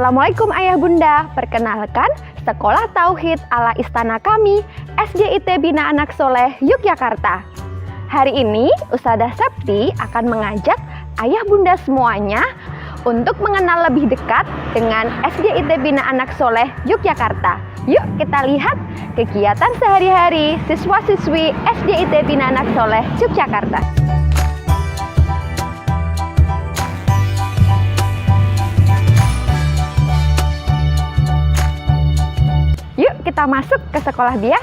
Assalamualaikum Ayah Bunda, perkenalkan Sekolah Tauhid ala Istana kami, SDIT Bina Anak Soleh, Yogyakarta. Hari ini Ustadzah Septi akan mengajak Ayah Bunda semuanya untuk mengenal lebih dekat dengan SDIT Bina Anak Soleh, Yogyakarta. Yuk kita lihat kegiatan sehari-hari siswa-siswi SDIT Bina Anak Soleh, Yogyakarta. Yuk kita masuk ke sekolah bias.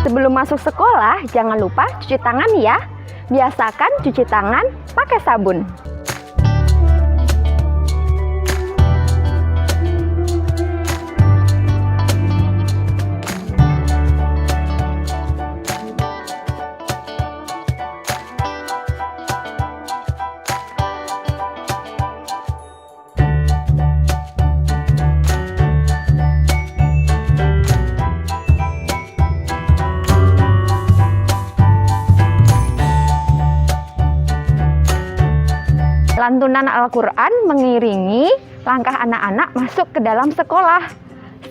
Sebelum masuk sekolah, jangan lupa cuci tangan ya. Biasakan cuci tangan pakai sabun. Lantunan Al-Quran mengiringi langkah anak-anak masuk ke dalam sekolah.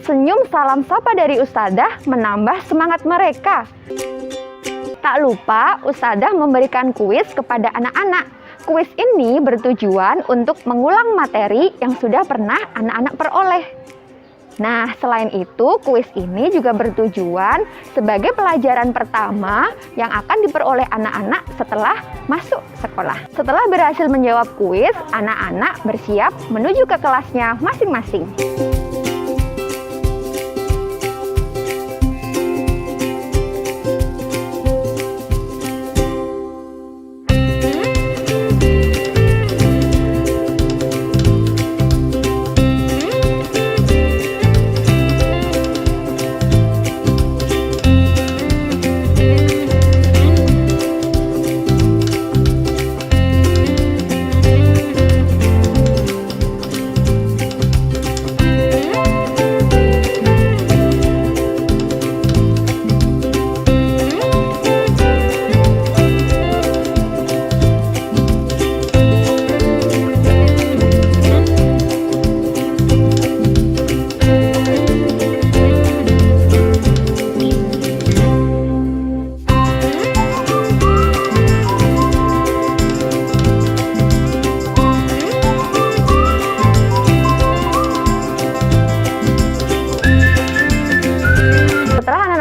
Senyum salam sapa dari Ustadzah menambah semangat mereka. Tak lupa Ustadzah memberikan kuis kepada anak-anak. Kuis ini bertujuan untuk mengulang materi yang sudah pernah anak-anak peroleh. Nah, selain itu, kuis ini juga bertujuan sebagai pelajaran pertama yang akan diperoleh anak-anak setelah masuk sekolah. Setelah berhasil menjawab kuis, anak-anak bersiap menuju ke kelasnya masing-masing.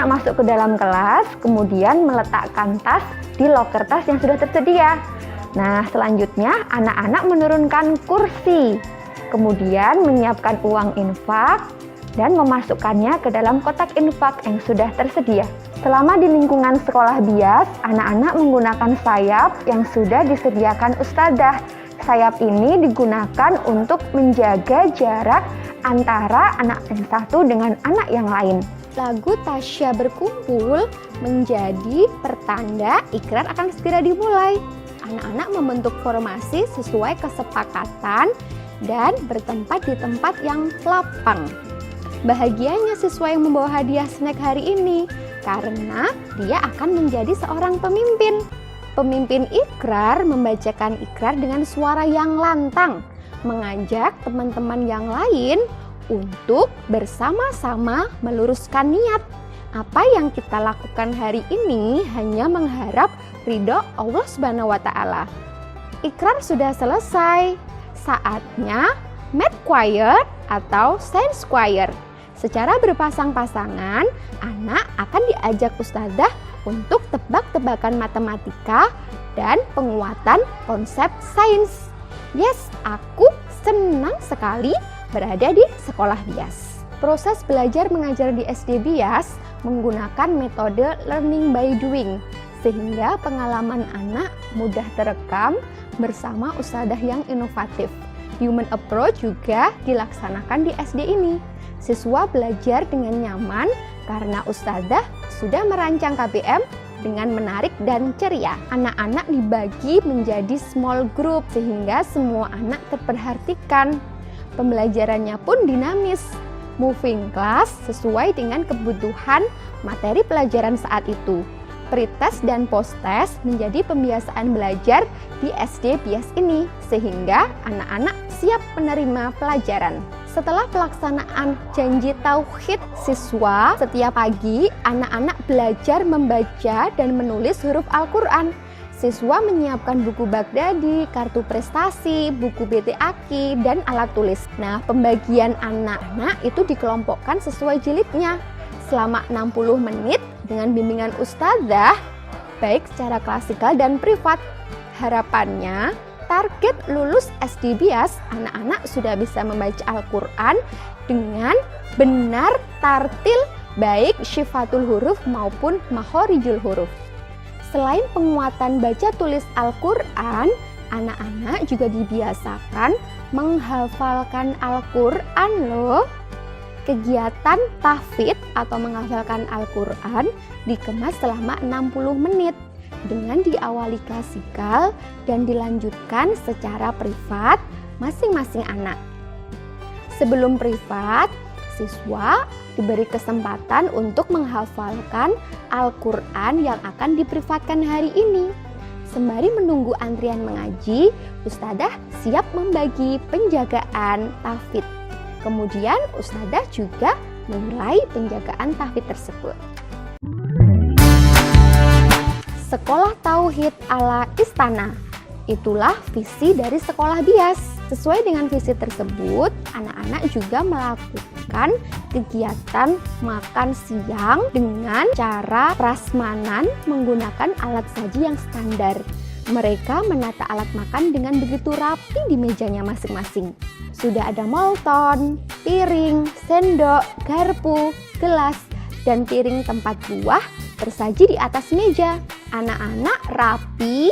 Masuk ke dalam kelas, kemudian meletakkan tas di loker tas yang sudah tersedia. Nah, selanjutnya anak-anak menurunkan kursi, kemudian menyiapkan uang infak dan memasukkannya ke dalam kotak infak yang sudah tersedia. Selama di lingkungan sekolah bias, anak-anak menggunakan sayap yang sudah disediakan Ustadzah. Sayap ini digunakan untuk menjaga jarak antara anak yang satu dengan anak yang lain. Lagu Tasya Berkumpul menjadi pertanda ikrar akan segera dimulai. Anak-anak membentuk formasi sesuai kesepakatan dan bertempat di tempat yang lapang. Bahagianya siswa yang membawa hadiah snack hari ini karena dia akan menjadi seorang pemimpin. Pemimpin ikrar membacakan ikrar dengan suara yang lantang, mengajak teman-teman yang lain untuk bersama-sama meluruskan niat. Apa yang kita lakukan hari ini hanya mengharap ridho Allah Subhanahu wa Ta'ala. Ikrar sudah selesai. Saatnya math choir atau science choir. Secara berpasang-pasangan, anak akan diajak Ustadzah untuk tebak-tebakan matematika dan penguatan konsep sains. Yes, aku senang sekali berada di sekolah bias. Proses belajar mengajar di SD bias menggunakan metode learning by doing, sehingga pengalaman anak mudah terekam bersama ustadzah yang inovatif. Human approach juga dilaksanakan di SD ini. Siswa belajar dengan nyaman karena ustadzah sudah merancang KBM dengan menarik dan ceria. Anak-anak dibagi menjadi small group sehingga semua anak terperhatikan. Pembelajarannya pun dinamis, moving class sesuai dengan kebutuhan materi pelajaran saat itu. Pretest dan posttest menjadi pembiasaan belajar di SD Bias ini, sehingga anak-anak siap menerima pelajaran. Setelah pelaksanaan janji tauhid siswa, setiap pagi anak-anak belajar membaca dan menulis huruf Al-Quran. Siswa menyiapkan buku Baghdadi, kartu prestasi, buku BT Aki, dan alat tulis. Nah, pembagian anak-anak itu dikelompokkan sesuai jilidnya. Selama 60 menit dengan bimbingan ustadzah, baik secara klasikal dan privat. Harapannya, target lulus SD Bias, anak-anak sudah bisa membaca Al-Quran dengan benar tartil, baik syifatul huruf maupun makhorijul huruf. Selain penguatan baca tulis Al-Quran, anak-anak juga dibiasakan menghafalkan Al-Quran loh. Kegiatan tahfidz atau menghafalkan Al-Quran dikemas selama 60 menit dengan diawali klasikal dan dilanjutkan secara privat masing-masing anak. Sebelum privat, siswa diberi kesempatan untuk menghafalkan Al-Quran yang akan diprivatkan hari ini. Sembari menunggu antrian mengaji, ustadzah siap membagi penjagaan tahfidz. Kemudian ustadzah juga menilai penjagaan tahfidz tersebut. Sekolah Tauhid ala Istana, itulah visi dari Sekolah Bias. Sesuai dengan visi tersebut, anak-anak juga melakukan kegiatan makan siang dengan cara prasmanan menggunakan alat saji yang standar. Mereka menata alat makan dengan begitu rapi di mejanya masing-masing. Sudah ada molton, piring, sendok, garpu, gelas, dan piring tempat buah tersaji di atas meja. Anak-anak rapi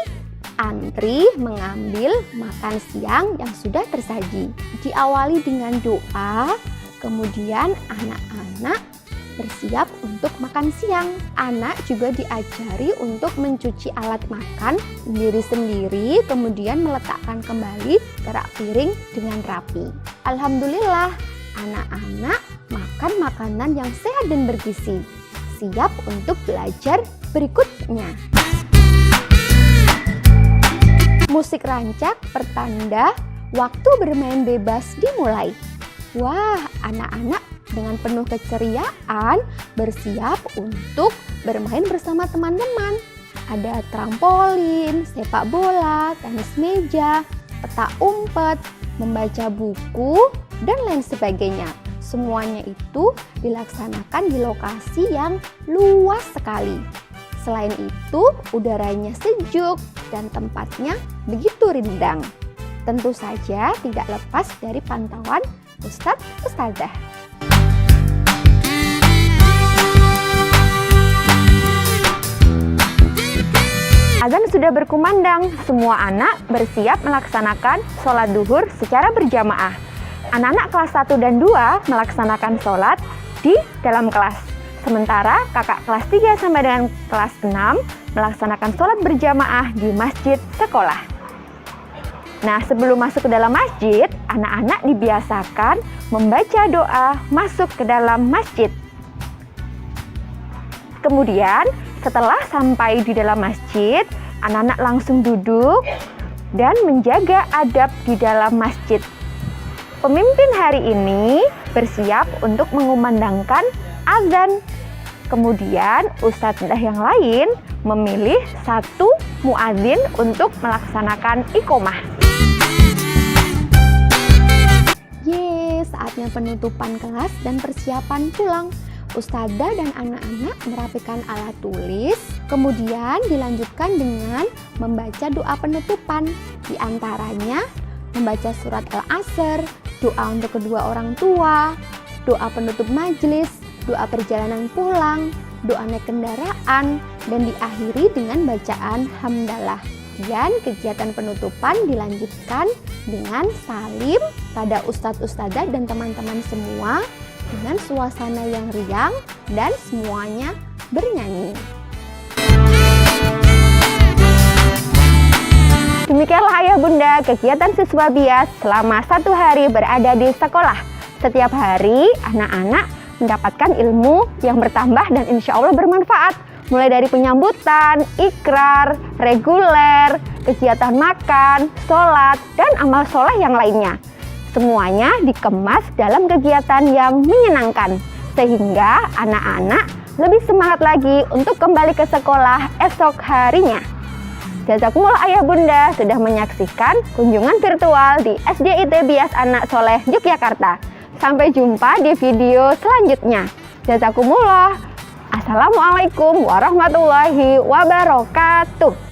antri mengambil makan siang yang sudah tersaji. Diawali dengan doa, kemudian anak-anak bersiap untuk makan siang. Anak juga diajari untuk mencuci alat makan sendiri-sendiri, kemudian meletakkan kembali kerak piring dengan rapi. Alhamdulillah, anak-anak makan makanan yang sehat dan bergizi. Siap untuk belajar berikutnya. Musik rancak pertanda waktu bermain bebas dimulai. Wah, anak-anak dengan penuh keceriaan bersiap untuk bermain bersama teman-teman. Ada trampolin, sepak bola, tenis meja, petak umpet, membaca buku, dan lain sebagainya. Semuanya itu dilaksanakan di lokasi yang luas sekali. Selain itu, udaranya sejuk dan tempatnya begitu rindang. Tentu saja tidak lepas dari pantauan ustadz-ustadzah. Azan sudah berkumandang, semua anak bersiap melaksanakan sholat duhur secara berjamaah. Anak-anak kelas 1 dan 2 melaksanakan sholat di dalam kelas. Sementara kakak kelas 3 sampai dengan kelas 6 melaksanakan sholat berjamaah di masjid sekolah. Nah, sebelum masuk ke dalam masjid, anak-anak dibiasakan membaca doa masuk ke dalam masjid. Kemudian, setelah sampai di dalam masjid, anak-anak langsung duduk dan menjaga adab di dalam masjid. Pemimpin hari ini bersiap untuk mengumandangkan azan. Kemudian, ustadzah yang lain memilih satu muadzin untuk melaksanakan iqomah. Saatnya penutupan kelas dan persiapan pulang. Ustadzah dan anak-anak merapikan alat tulis, kemudian dilanjutkan dengan membaca doa penutupan. Di antaranya membaca surat Al-Asr, doa untuk kedua orang tua, doa penutup majelis, doa perjalanan pulang, doa naik kendaraan, dan diakhiri dengan bacaan hamdalah. Dan kegiatan penutupan dilanjutkan dengan salim pada ustadz-ustadzah dan teman-teman semua dengan suasana yang riang dan semuanya bernyanyi. Demikianlah ayah bunda kegiatan siswa bias selama 1 hari berada di sekolah. Setiap hari anak-anak mendapatkan ilmu yang bertambah dan insya Allah bermanfaat. Mulai dari penyambutan, ikrar, reguler, kegiatan makan, sholat, dan amal soleh yang lainnya. Semuanya dikemas dalam kegiatan yang menyenangkan, sehingga anak-anak lebih semangat lagi untuk kembali ke sekolah esok harinya. Jazakumullah ayah bunda sudah menyaksikan kunjungan virtual di SDIT Bias Anak Soleh Yogyakarta. Sampai jumpa di video selanjutnya. Jazakumullah. Assalamualaikum warahmatullahi wabarakatuh.